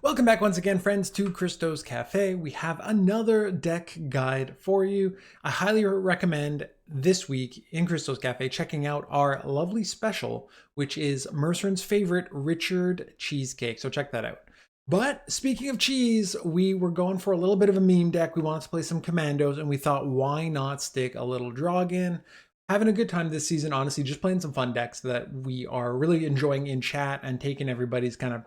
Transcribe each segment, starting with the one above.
Welcome back once again, friends, to Christo's Cafe. We have another deck guide for you. I highly recommend this week in Christo's Cafe checking out our lovely special, which is Merceran's favorite Richard cheesecake. So check that out. But speaking of cheese, we were going for a little bit of a meme deck. We wanted to play some Commandos, and we thought, why not stick a little Draug in? Having a good time this season, honestly, just playing some fun decks that we are really enjoying in chat and taking everybody's kind of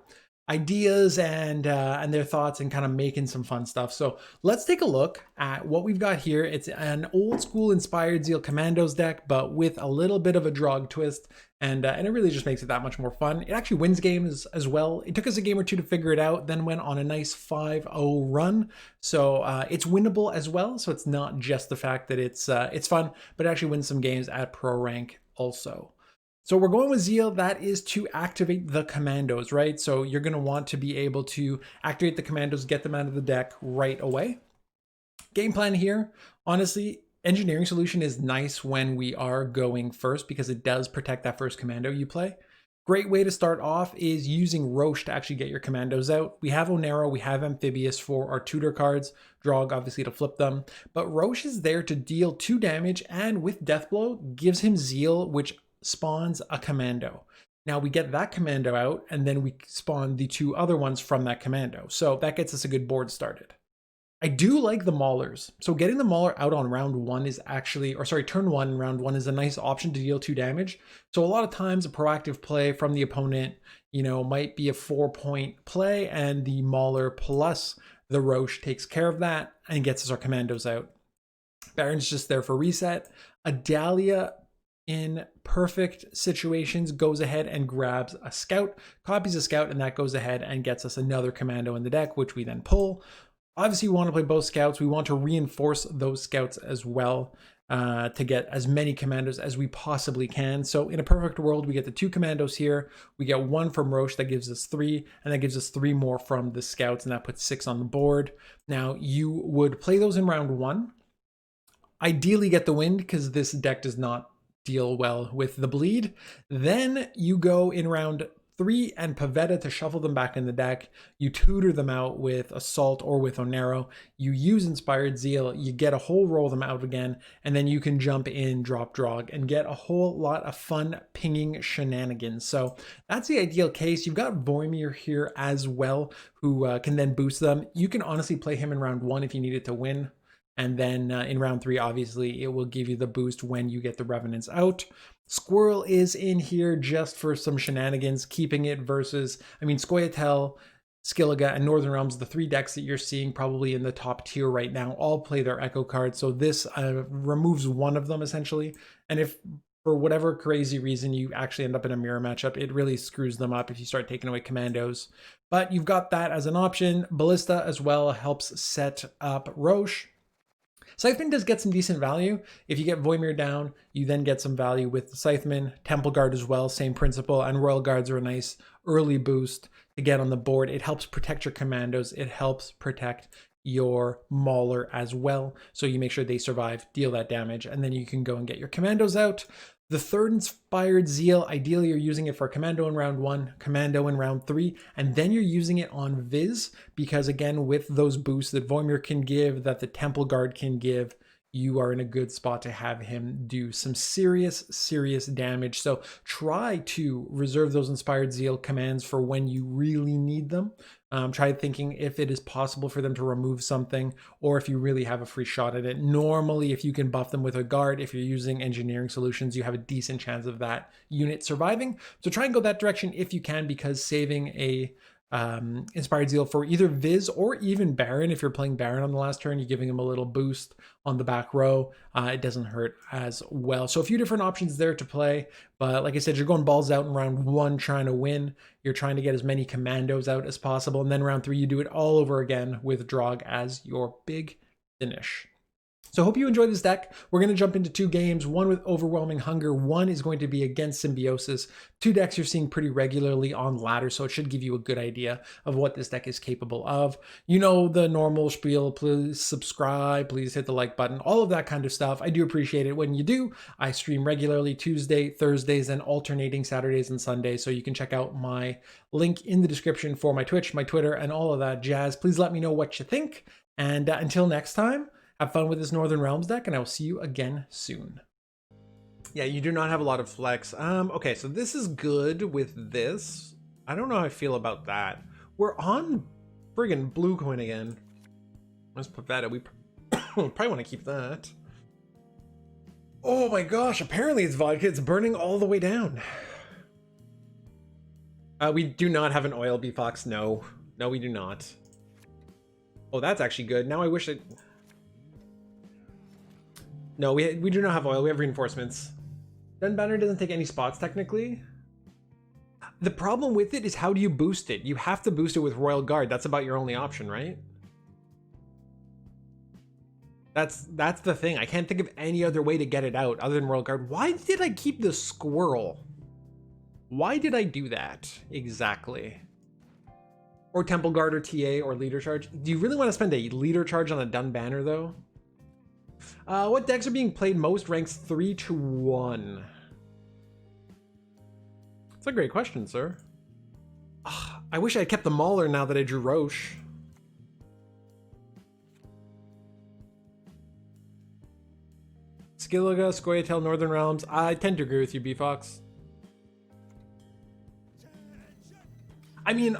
ideas and their thoughts and kind of making some fun stuff. So let's take a look at what we've got here. It's an old school inspired Zeal Commandos deck, but with a little bit of a Draug twist, and it really just makes it that much more fun. It actually wins games as well. It took us a game or two to figure it out, then went on a nice 5-0 run. So it's winnable as well. So it's not just the fact that it's fun, but it actually wins some games at pro rank also. So we're going with Zeal. That is to activate the Commandos, right? So you're going to want to be able to activate the Commandos, get them out of the deck right away. Game plan here, honestly, Engineering Solution is nice when we are going first because it does protect that first Commando you play. Great way to start off is using Roche to actually get your Commandos out. We have Onero, we have Amphibious for our tutor cards, Draug obviously to flip them, but Roche is there to deal 2 damage and with Deathblow gives him Zeal, which spawns a Commando. Now we get that Commando out and then we spawn the 2 other ones from that Commando. So that gets us a good board started. I do like the Maulers. So getting the Mauler out on round 1 is actually, or sorry, turn 1, round 1 is a nice option to deal 2 damage. So a lot of times a proactive play from the opponent, might be a 4-point play and the Mauler plus the Roche takes care of that and gets us our Commandos out. Baron's just there for reset. Adalia in perfect situations goes ahead and grabs a scout, copies a scout, and that goes ahead and gets us another Commando in the deck, which we then pull. Obviously, we want to play both scouts. We want to reinforce those scouts as well to get as many Commandos as we possibly can. So in a perfect world, we get the 2 Commandos here. We get 1 from Roche, that gives us 3, and that gives us 3 more from the scouts, and that puts 6 on the board. Now, you would play those in round 1. Ideally get the win because this deck does not deal well with the bleed. Then you go in round 3 and Pavetta to shuffle them back in the deck. You tutor them out with Assault or with Onero. You use Inspired Zeal. You get a whole roll them out again, and then you can jump in, drop Draug, and get a whole lot of fun pinging shenanigans. So that's the ideal case. You've got Voimir here as well, who can then boost them. You can honestly play him in round 1 if you need it to win. And then in round 3, obviously, it will give you the boost when you get the Revenants out. Squirrel is in here just for some shenanigans, keeping it versus, Scoia'tael, Skellige, and Northern Realms, the 3 decks that you're seeing probably in the top tier right now, all play their Echo cards. So this removes one of them, essentially. And if for whatever crazy reason you actually end up in a mirror matchup, it really screws them up if you start taking away Commandos. But you've got that as an option. Ballista as well helps set up Roche. Scytheman does get some decent value. If you get Voimir down, you then get some value with the Scytheman. Temple Guard as well, same principle. And Royal Guards are a nice early boost to get on the board. It helps protect your Commandos. It helps protect your Mauler as well. So you make sure they survive, deal that damage, and then you can go and get your Commandos out. The 3rd Inspired Zeal, ideally you're using it for Commando in round 1, Commando in round 3, and then you're using it on Viz, because again, with those boosts that Voimir can give, that the Temple Guard can give, you are in a good spot to have him do some serious damage. So try to reserve those Inspired Zeal commands for when you really need them. Try thinking if it is possible for them to remove something, or if you really have a free shot at it. Normally, if you can buff them with a guard, if you're using Engineering Solutions, you have a decent chance of that unit surviving. So try and go that direction if you can, because saving a Inspired Zeal for either Viz or even Baron, if you're playing Baron on the last turn, you're giving him a little boost on the back row. It doesn't hurt as well. So a few different options there to play, but like I said, you're going balls out in round 1 trying to win. You're trying to get as many Commandos out as possible, and then round 3 you do it all over again with Draug as your big finish. So I hope you enjoyed this deck. We're going to jump into 2 games, one with Overwhelming Hunger, one is going to be against Symbiosis. 2 decks you're seeing pretty regularly on ladder, so it should give you a good idea of what this deck is capable of. You know the normal spiel, please subscribe, please hit the like button, all of that kind of stuff. I do appreciate it when you do. I stream regularly Tuesday, Thursdays, and alternating Saturdays and Sundays, so you can check out my link in the description for my Twitch, my Twitter, and all of that jazz. Please let me know what you think, and until next time, have fun with this Northern Realms deck, and I will see you again soon. Yeah, you do not have a lot of flex. Okay, so this is good with this. I don't know how I feel about that. We're on friggin' blue coin again. Let's put that. We probably want to keep that. Oh my gosh, apparently it's vodka. It's burning all the way down. We do not have an oil, B-Fox. No. No, we do not. Oh, that's actually good. Now I wish it... No, we do not have oil. We have reinforcements. Dun Banner doesn't take any spots, technically. The problem with it is, how do you boost it? You have to boost it with Royal Guard. That's about your only option, right? That's the thing. I can't think of any other way to get it out other than Royal Guard. Why did I keep the squirrel? Why did I do that? Exactly. Or Temple Guard or TA or Leader Charge. Do you really want to spend a Leader Charge on a Dun Banner, though? What decks are being played most? Ranks 3 to 1. That's a great question, sir. I wish I had kept the Mauler now that I drew Roche. Skilliga, Scoia'tael, Northern Realms. I tend to agree with you, B-Fox. I mean,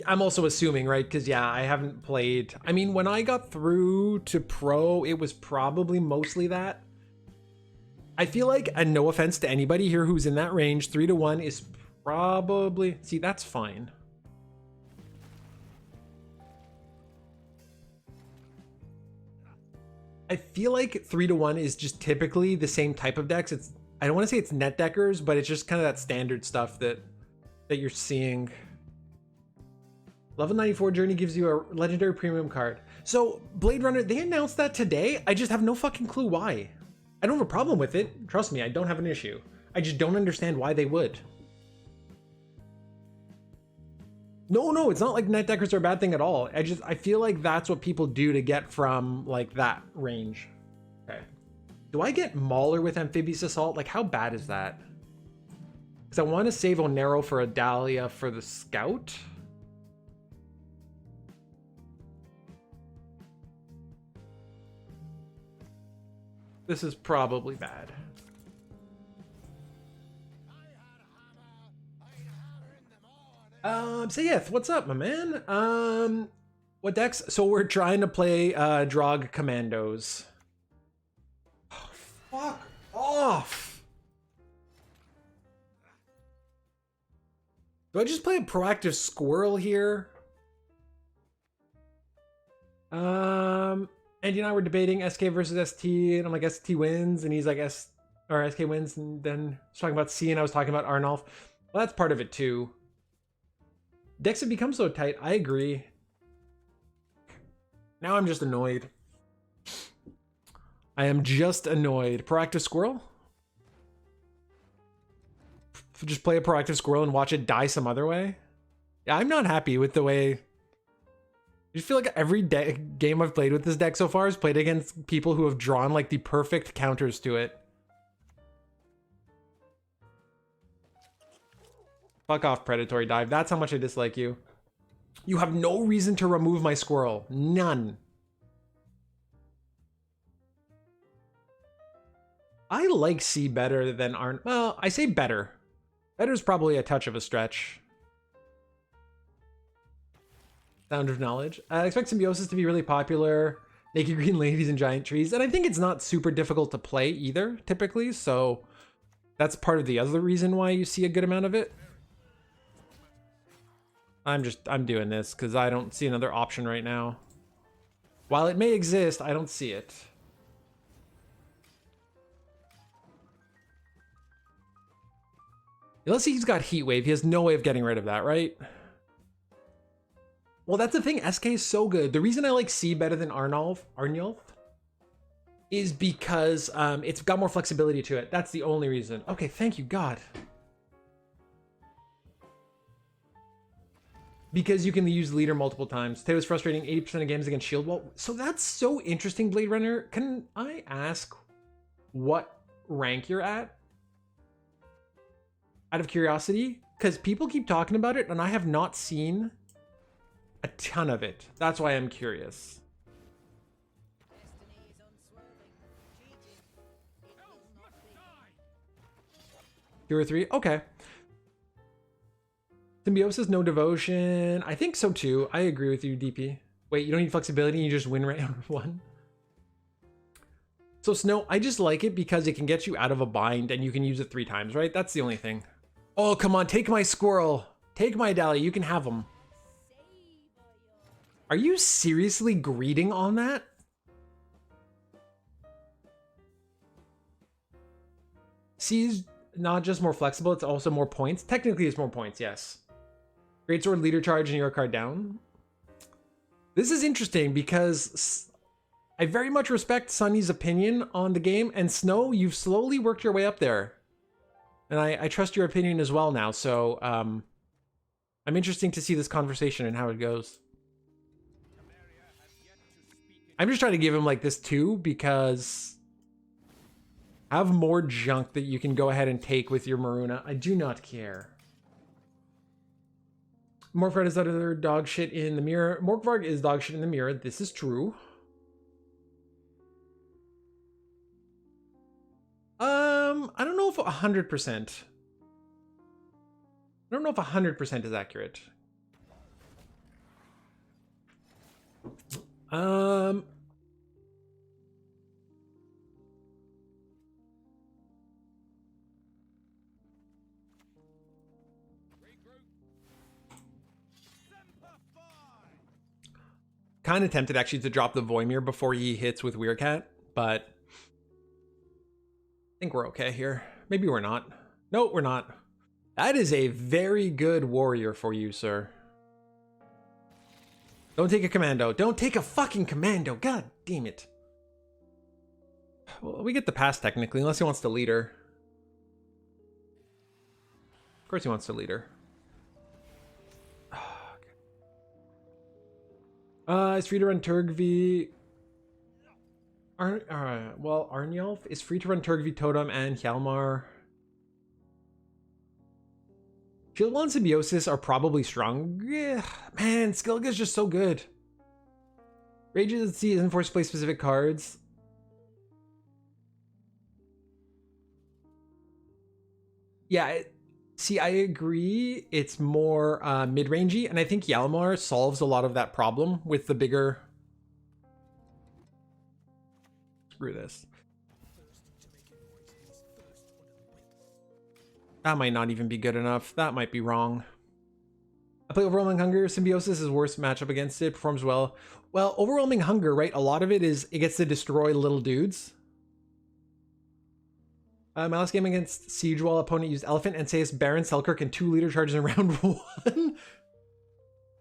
I'm also assuming, right? Because, yeah, I haven't played... I mean, when I got through to Pro, it was probably mostly that. I feel like, and no offense to anybody here who's in that range, 3 to 1 is probably... See, that's fine. I feel like 3 to 1 is just typically the same type of decks. It's... I don't want to say it's net deckers, but it's just kind of that standard stuff that you're seeing... Level 94 Journey gives you a legendary premium card. So, Blade Runner, they announced that today. I just have no fucking clue why. I don't have a problem with it. Trust me, I don't have an issue. I just don't understand why they would. No, it's not like net deckers are a bad thing at all. I feel like that's what people do to get from, like, that range. Okay. Do I get Mauler with Amphibious Assault? Like, how bad is that? Because I want to save Onero for a Dahlia for the Scout. This is probably bad. Sayeth, what's up, my man? What decks? So we're trying to play Draug Commandos. Oh, fuck off. Do I just play a proactive squirrel here? Andy and I were debating SK versus ST, and I'm like, ST wins, and he's like, SK wins, and then he's talking about C, and I was talking about Arnulf. Well, that's part of it too. Decks have become so tight. I agree. Now I'm just annoyed. I am just annoyed. Proactive squirrel? Just play a proactive squirrel and watch it die some other way? Yeah, I'm not happy with the way... I just feel like every game I've played with this deck so far is played against people who have drawn like the perfect counters to it. Fuck off, Predatory Dive. That's how much I dislike you. You have no reason to remove my squirrel. None. I like C better than Arn. Well, I say better. Better is probably a touch of a stretch. Sound of Knowledge. I expect Symbiosis to be really popular. Naked Green Ladies and Giant Trees. And I think it's not super difficult to play either, typically. So that's part of the other reason why you see a good amount of it. I'm doing this because I don't see another option right now. While it may exist, I don't see it. Let's see, he's got Heat Wave. He has no way of getting rid of that, right? Well, that's the thing. SK is so good. The reason I like C better than Arnulf is because it's got more flexibility to it. That's the only reason. Okay, thank you, God. Because you can use leader multiple times. Today was frustrating, 80% of games against shield wall. So that's so interesting, Blade Runner. Can I ask what rank you're at? Out of curiosity? Because people keep talking about it and I have not seen a ton of it. That's why I'm curious. 2 or 3? Okay. Symbiosis, no devotion. I think so too. I agree with you, DP. Wait, you don't need flexibility, you just win round 1? So Snow, I just like it because it can get you out of a bind and you can use it 3 times, right? That's the only thing. Oh, come on, take my squirrel. Take my Dally, you can have them. Are you seriously greeting on that? C is not just more flexible, it's also more points. Technically, it's more points, yes. Greatsword, leader charge, and your card down. This is interesting because I very much respect Sunny's opinion on the game, and Snow, you've slowly worked your way up there. And I trust your opinion as well now, so I'm interested to see this conversation and how it goes. I'm just trying to give him like this too, because have more junk that you can go ahead and take with your Maruna. I do not care. Morkvarg is other dog shit in the mirror. Morkvarg is dog shit in the mirror. This is true. I don't know if 100%. I don't know if 100% is accurate. Kind of tempted actually to drop the Voimir before he hits with Weircat, but I think we're okay here. Maybe we're not. No, we're not. That is a very good warrior for you, sir. Don't take a commando. Don't take a fucking commando. God damn it. Well, we get the pass technically, unless he wants to lead her. Of course he wants to lead her. It's free to run Turgvi. Well, Arnjolf is free to run Turgvi, Totem, and Hjalmar. Shield Wall and Symbiosis are probably strong. Yeah, man, Skilga is just so good. Rages at Sea isn't forced to play specific cards. Yeah, see, I agree. It's more mid-rangey, and I think Hjalmar solves a lot of that problem with the bigger... Screw this. That might not even be good enough. That might be wrong. I play Overwhelming Hunger. Symbiosis is worst matchup against it. Performs well. Well, Overwhelming Hunger, right? A lot of it is it gets to destroy little dudes. My last game against Siege Wall, opponent used Elephant, Antaeus, Baron, Selkirk, and 2 leader charges in round 1.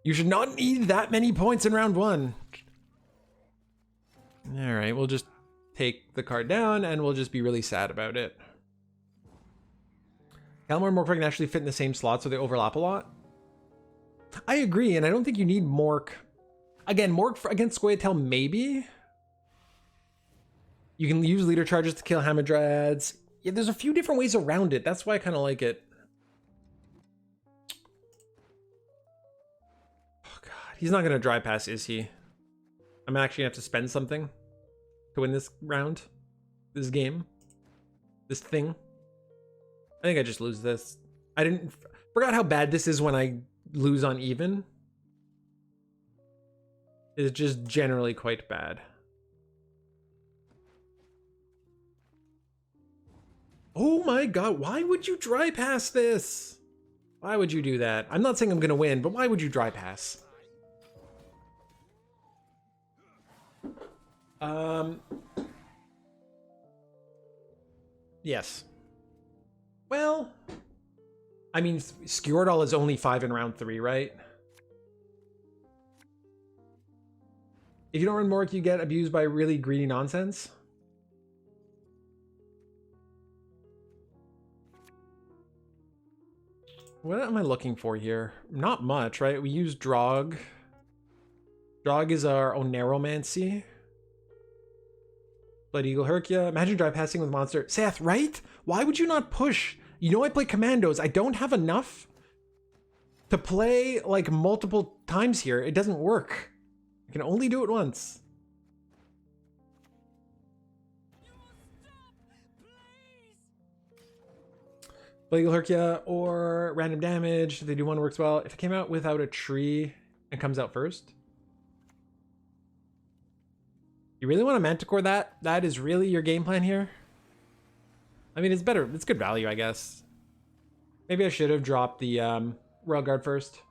You should not need that many points in round 1. All right, we'll just take the card down and we'll just be really sad about it. Hjalmar and Morkvarg naturally fit in the same slot, so they overlap a lot. I agree, and I don't think you need Mork. Again, Mork against Scoia'tael, maybe. You can use leader charges to kill Hamadryads. Yeah, there's a few different ways around it. That's why I kind of like it. Oh god, he's not going to dry pass, is he? I'm actually going to have to spend something to win this round. This game. This thing. I think I just lose this. I forgot how bad this is when I lose on even. It's just generally quite bad. Oh my god, why would you dry pass this? Why would you do that? I'm not saying I'm gonna win, but why would you dry pass? Yes. Well, I mean, Skjordal is only 5 in round 3, right? If you don't run Mork, you get abused by really greedy nonsense. What am I looking for here? Not much, right? We use Draug. Draug is our Oneromancy. Blood Eagle Herkia. Imagine dry passing with monster. Seth, right? Why would you not push? You know I play Commandos. I don't have enough to play like multiple times here. It doesn't work. I can only do it once. Blood Eagle Herkia or random damage. If they do one, works well. If it came out without a tree and comes out first. You really want to Manticore that? That is really your game plan here? I mean, it's better. It's good value, I guess. Maybe I should have dropped the Royal Guard first.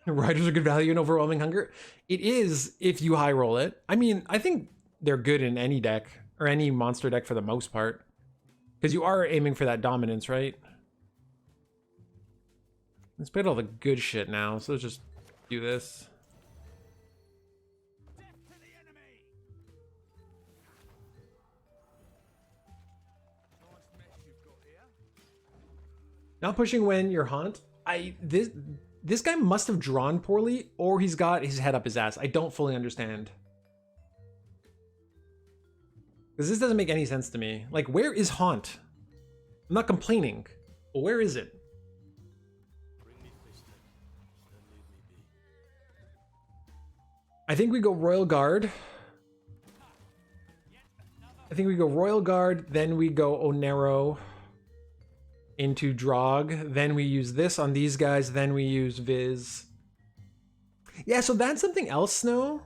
Riders are good value in Overwhelming Hunger. It is if you high roll it. I mean, I think they're good in any deck or any monster deck for the most part. Because you are aiming for that dominance, right? Let's play all the good shit now. So let's just do this. Not pushing when you're Haunt. This guy must have drawn poorly, or he's got his head up his ass. I don't fully understand. Because this doesn't make any sense to me. Like, where is Haunt? I'm not complaining, but where is it? I think we go Royal Guard. I think we go Royal Guard, then we go Onero into Draug, then we use this on these guys, then we use Viz. Yeah, so that's something else, Snow.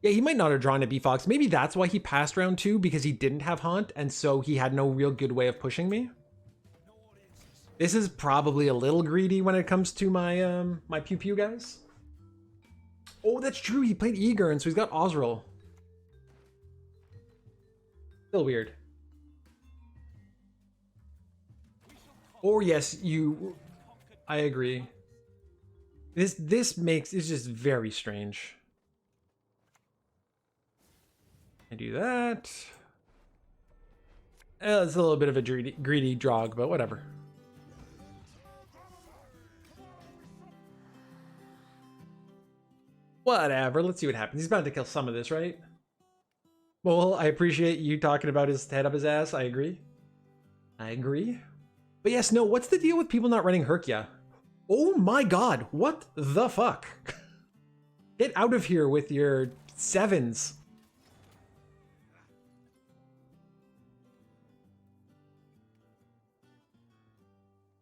Yeah, he might not have drawn a B-Fox. Maybe that's why he passed round 2, because he didn't have Haunt, and so he had no real good way of pushing me. This is probably a little greedy when it comes to my my Pew Pew guys. Oh, that's true. He played Eager, so he's got Osril. Still weird. Or yes, I agree. This makes it's just very strange. I do that. It's a little bit of a greedy Draug, but whatever. Whatever, let's see what happens. He's bound to kill some of this, right? Well, I appreciate you talking about his head up his ass. I agree. I agree. But yes, no, what's the deal with people not running Herkia? Oh my god, what the fuck? Get out of here with your 7s.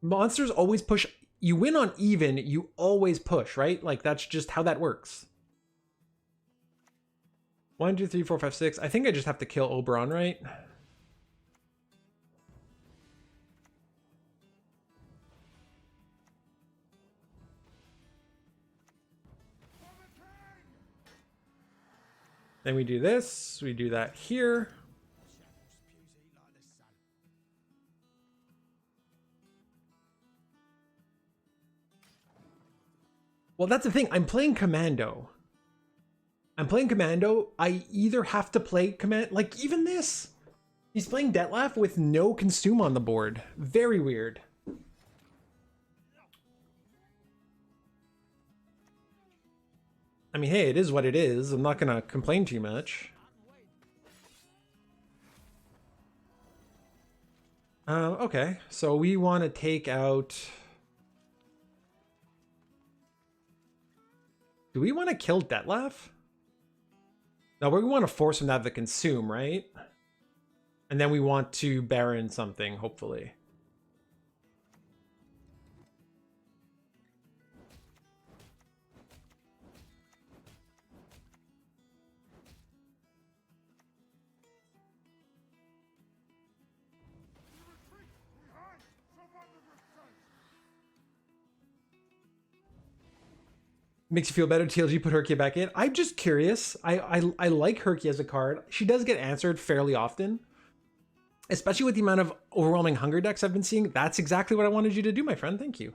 Monsters always push. You win on even, you always push, right? Like, that's just how that works. 1, 2, 3, 4, 5, 6. I think I just have to kill Oberon, right? Then we do this, we do that here. Well, that's the thing. I'm playing Commando. I either have to play like even this. He's playing Detlef with no consume on the board. Very weird. I mean, hey, it is what it is. I'm not gonna complain too much. Okay, so we want to take out... Do we want to kill Detlef? No, we want to force him to have the consume, right? And then we want to Baron something, hopefully. Makes you feel better. TLG put Herkia back in. I'm just curious. I like Herkia as a card. She does get answered fairly often, especially with the amount of overwhelming hunger decks I've been seeing. That's exactly what I wanted you to do, my friend. Thank you.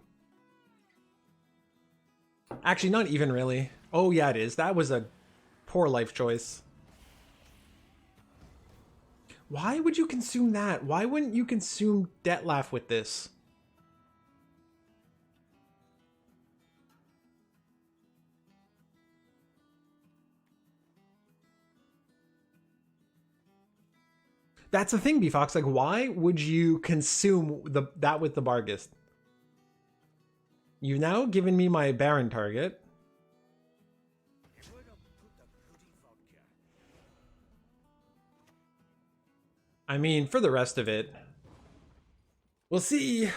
Actually, not even really. Oh yeah, it is. That was a poor life choice. Why would you consume that? Why wouldn't you consume Dettlaff with this? That's the thing, B-Fox. Like, why would you consume that with the Barghest? You've now given me my Baron target. I mean, for the rest of it, we'll see.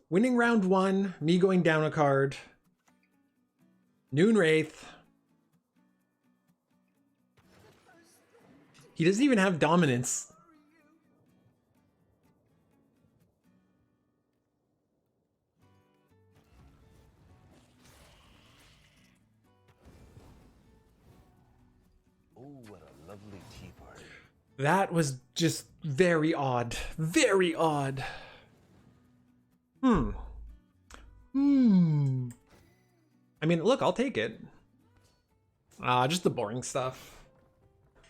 Winning round 1, me going down a card. Noon Wraith. He doesn't even have dominance. Oh, what a lovely tea party. That was just very odd. Very odd. I mean, look, I'll take it. Just the boring stuff.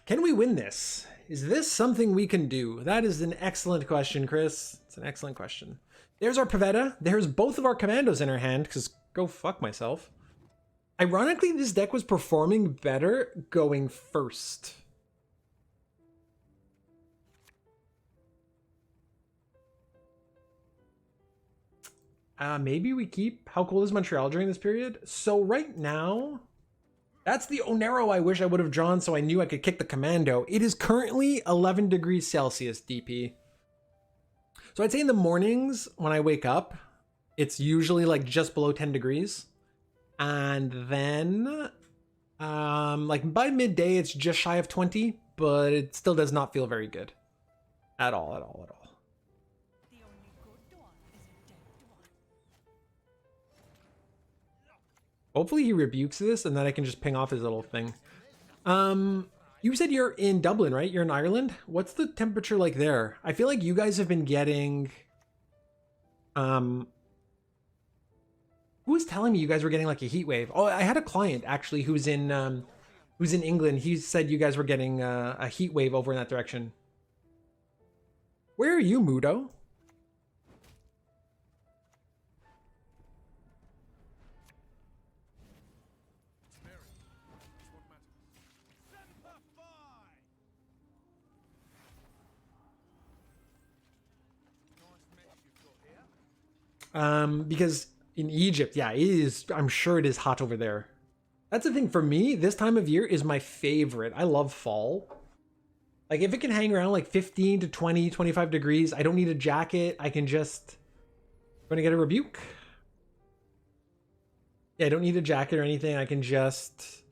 Can we win this? Is this something we can do? That is an excellent question, Chris. It's an excellent question. There's our Pavetta. There's both of our Commandos in our hand, because go fuck myself. Ironically, this deck was performing better going first. Maybe we keep How Cold is Montreal during this period? So right now, that's the Onero I wish I would have drawn so I knew I could kick the Commando. It is currently 11 degrees Celsius, DP. So I'd say in the mornings when I wake up, it's usually like just below 10 degrees. And then, like by midday, it's just shy of 20, but it still does not feel very good. At all, at all, at all. Hopefully he rebukes this and then I can just ping off his little thing. You said you're in Dublin, right? You're in Ireland? What's the temperature like there? I feel like you guys have been getting... Who was telling me you guys were getting like a heat wave? Oh, I had a client actually who's in England. He said you guys were getting a heat wave over in that direction. Where are you, Mudo? Because in Egypt, yeah, it is, I'm sure it is hot over there. That's the thing for me, this time of year is my favorite. I love fall. Like if it can hang around like 15 to 20, 25 degrees, I don't need a jacket. I can just, I'm gonna get a rebuke. Yeah, I don't need a jacket or anything. I can just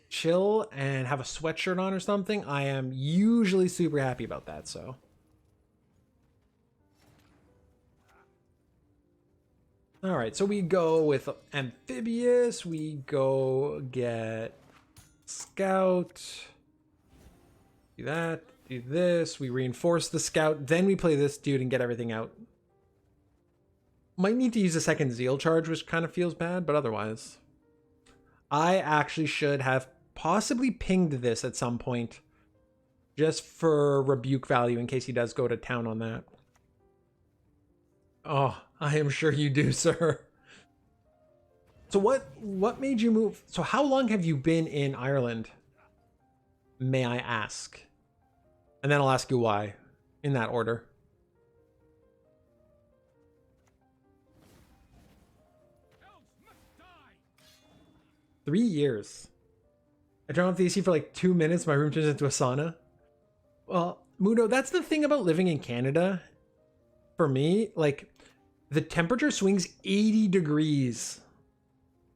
chill and have a sweatshirt on or something. I am usually super happy about that, so. All right, so we go with Amphibious, we go get Scout, do that, do this, we reinforce the Scout, then we play this dude and get everything out. Might need to use a second Zeal charge, which kind of feels bad, but otherwise. I actually should have possibly pinged this at some point, just for rebuke value in case he does go to town on that. Oh, I am sure you do, sir. So what made you move? So how long have you been in Ireland? May I ask? And then I'll ask you why, in that order. Three years. I turned off the AC for like 2 minutes. My room turns into a sauna. Well, Mudo, that's the thing about living in Canada. For me, like, the temperature swings 80 degrees.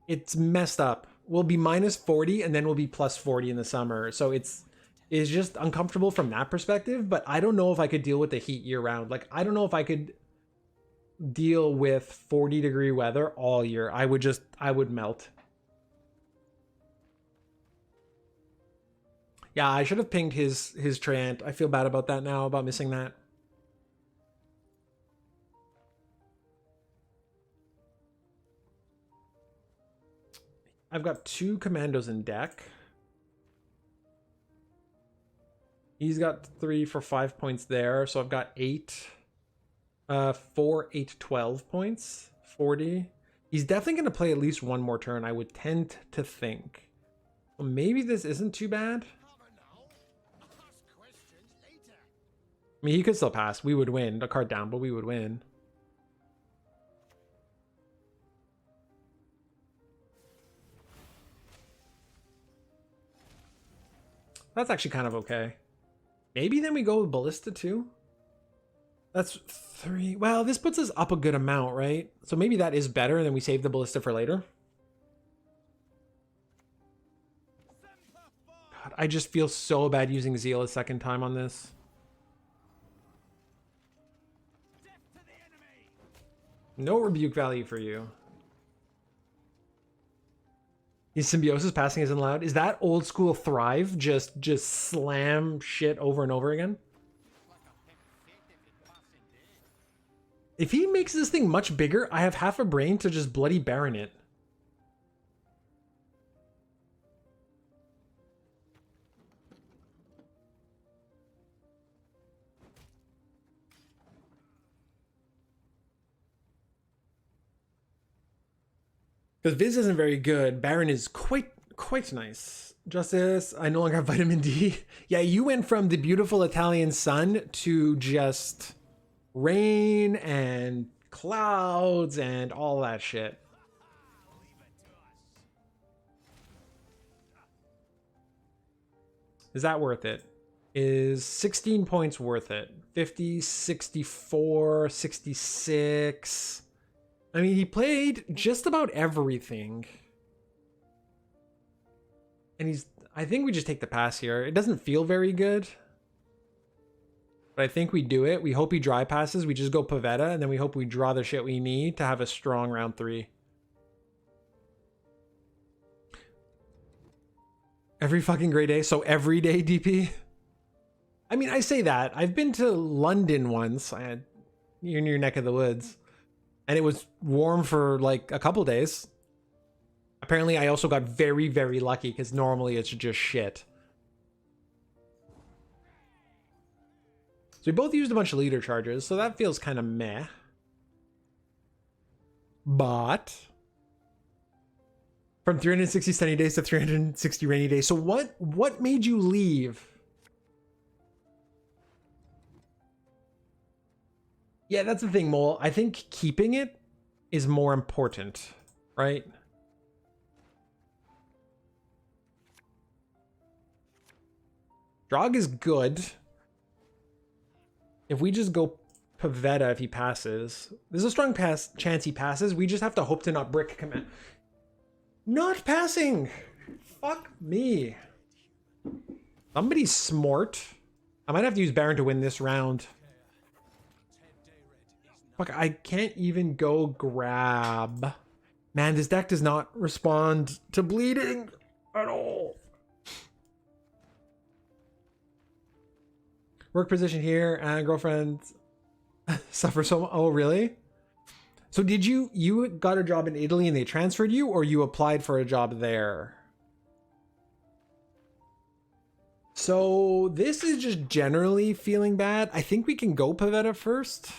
It's messed up. We'll be minus 40 and then we'll be plus 40 in the summer. So it's just uncomfortable from that perspective, but I don't know if I could deal with the heat year round. Like, I don't know if I could deal with 40-degree weather all year. I would melt. Yeah, I should have pinged his Treant. I feel bad about that now, about missing that. I've got 2 Commandos in deck. He's got 3 for 5 points there. So I've got 8. 4, 8, 12 points. 40. He's definitely going to play at least one more turn, I would tend to think. Well, maybe this isn't too bad. I mean, he could still pass. We would win. A card down, but we would win. That's actually kind of okay. Maybe then we go with Ballista too? That's 3. Well, this puts us up a good amount, right? So maybe that is better, and then we save the Ballista for later. God, I just feel so bad using Zeal a second time on this. No rebuke value for you. His Symbiosis passing isn't allowed. Is that old school Thrive? Just slam shit over and over again? If he makes this thing much bigger, I have half a brain to just bloody Baron it. Because Viz isn't very good. Baron is quite nice. Justice, I no longer have vitamin D. Yeah, you went from the beautiful Italian sun to just rain and clouds and all that shit. Is that worth it? Is 16 points worth it? 50, 64, 66. I mean, he played just about everything. And I think we just take the pass here. It doesn't feel very good. But I think we do it. We hope he dry passes. We just go Pavetta, and then we hope we draw the shit we need to have a strong round 3. Every fucking great day. So every day, DP? I mean, I say that. I've been to London once. You're in your neck of the woods. And it was warm for like a couple days. Apparently, I also got very, very lucky because normally it's just shit. So we both used a bunch of leader charges, so that feels kind of meh. But from 360 sunny days to 360 rainy days. So what made you leave? Yeah, that's the thing, Mole. I think keeping it is more important, right? Draug is good. If we just go Pavetta if he passes, there's a strong chance he passes. We just have to hope to not brick command. Not passing! Fuck me. Somebody's smart. I might have to use Baron to win this round. Fuck, I can't even go grab. Man, this deck does not respond to bleeding at all. Work position here, and girlfriend suffer so. Oh, really? So did you got a job in Italy and they transferred you, or you applied for a job there? So this is just generally feeling bad. I think we can go Pavetta first,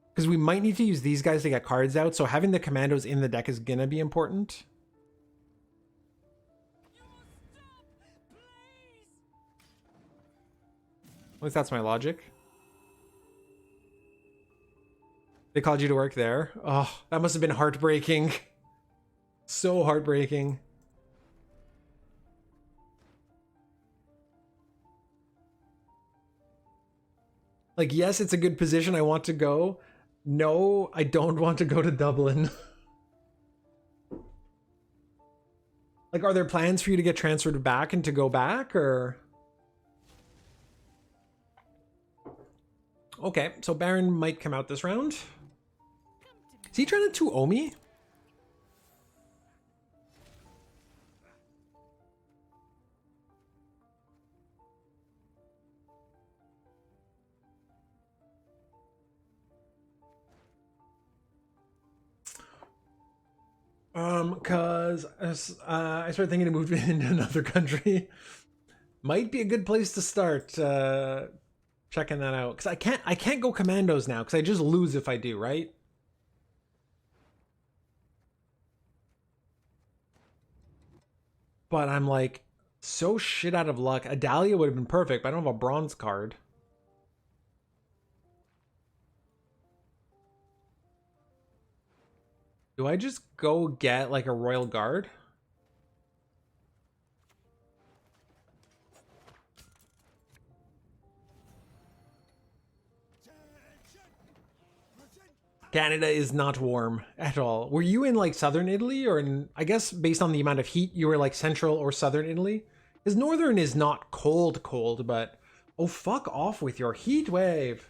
because we might need to use these guys to get cards out. So having the Commandos in the deck is gonna be important. At least that's my logic. They called you to work there. Oh, that must have been heartbreaking. So heartbreaking. Like, yes, it's a good position. I want to go. No, I don't want to go to Dublin. Like, are there plans for you to get transferred back and to go back, or? Okay, so Baron might come out this round. Is he trying to 2-0 me? Cause I started thinking to move into another country. Might be a good place to start checking that out. Because I can't go Commandos now, because I just lose if I do, right? But I'm like so shit out of luck. A Dahlia would have been perfect, but I don't have a bronze card. Do I just go get like a Royal Guard? Canada is not warm at all. Were you in like southern Italy or in, I guess based on the amount of heat, you were like central or southern Italy? Because northern is not cold, but oh, fuck off with your heat wave.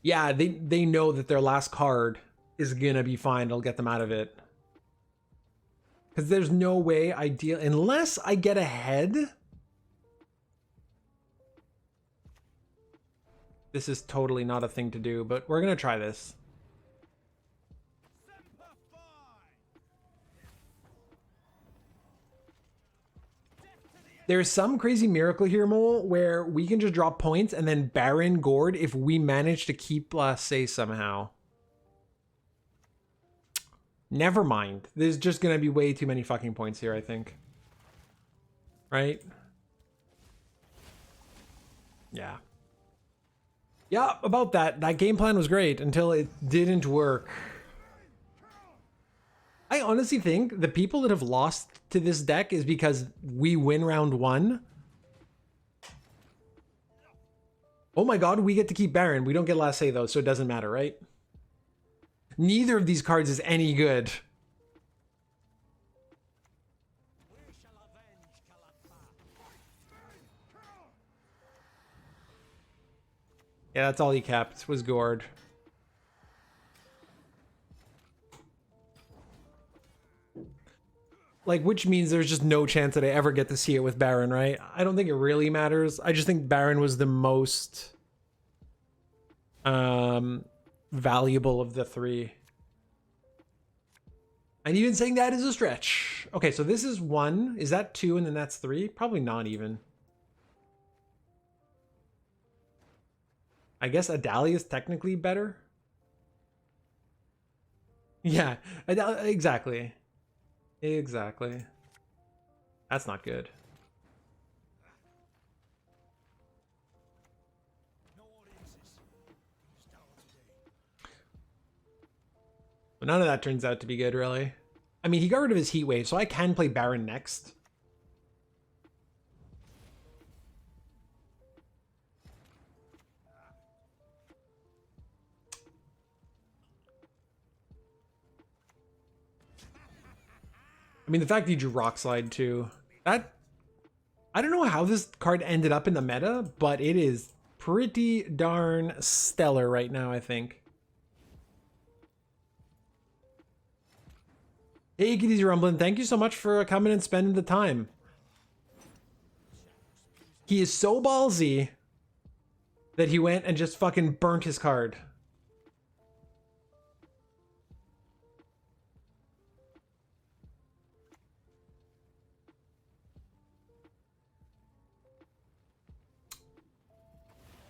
Yeah, they know that their last card is gonna be fine. It'll get them out of it. Because there's no way I deal, unless I get ahead. This is totally not a thing to do, but we're gonna try this. There's some crazy miracle here, Mole, where we can just drop points and then Baron Gord if we manage to keep say somehow. Never mind. There's just gonna be way too many fucking points here, I think. Right? Yeah. Yeah, about that. That game plan was great until it didn't work. I honestly think the people that have lost to this deck is because we win round one. Oh my god, we get to keep Baron. We don't get last say though, so it doesn't matter, right? Neither of these cards is any good. Yeah, that's all he kept was Gord. Like, which means there's just no chance that I ever get to see it with Baron, right? I don't think it really matters. I just think Baron was the most valuable of the three. And even saying that is a stretch. Okay, so this is 1. Is that 2 and then that's 3? Probably not even. I guess Adalia is technically better. Yeah, exactly. Exactly. That's not good. But none of that turns out to be good, really. I mean, he got rid of his heat wave, so I can play Baron next. I mean, the fact that he drew Rock Slide too, that, I don't know how this card ended up in the meta, but it is pretty darn stellar right now, I think. Hey, Get Easy Rumbling, thank you so much for coming and spending the time. He is so ballsy that he went and just fucking burnt his card.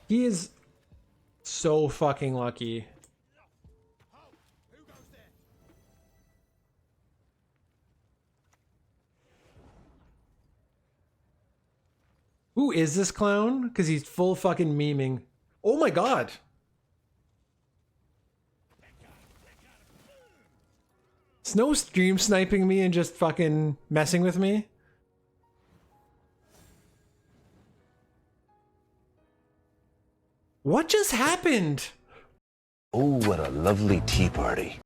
He is so fucking lucky. Who is this clown? Because he's full fucking memeing. Oh my god. Snow stream sniping me and just fucking messing with me? What just happened? Oh, what a lovely tea party.